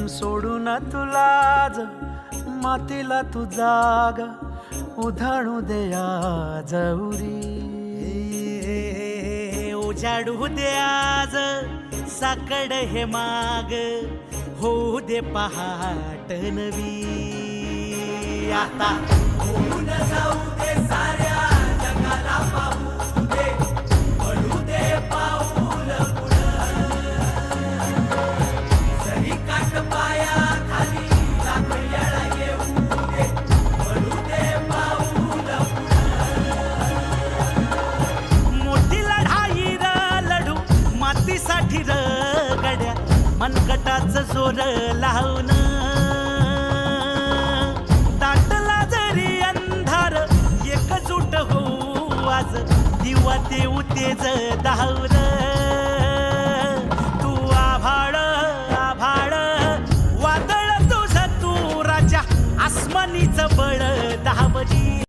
सोडून तुलाज मातीला तू जाग उधाणू दे आज उरी. उजाडू दे आज साकड हे माग होऊ दे पहाट नवी. आता होऊन जाऊ दे साऱ्या जगाला पाहू दे पडू दे पाऊल पुढं. जरी काट पाया खाली लाकड्याला येऊ दे पडू दे पाऊल पुढं. मोठी लढाई र लढू मातीसाठी र गड्या मनगटाच जोर लावून. दाटला जरी अंधार एकजूट होऊ आज दिवा देऊ तेज दावर. तू आभाळ आभाळ वादळ तुझ तू राजा आसमानीच बळ दावरी.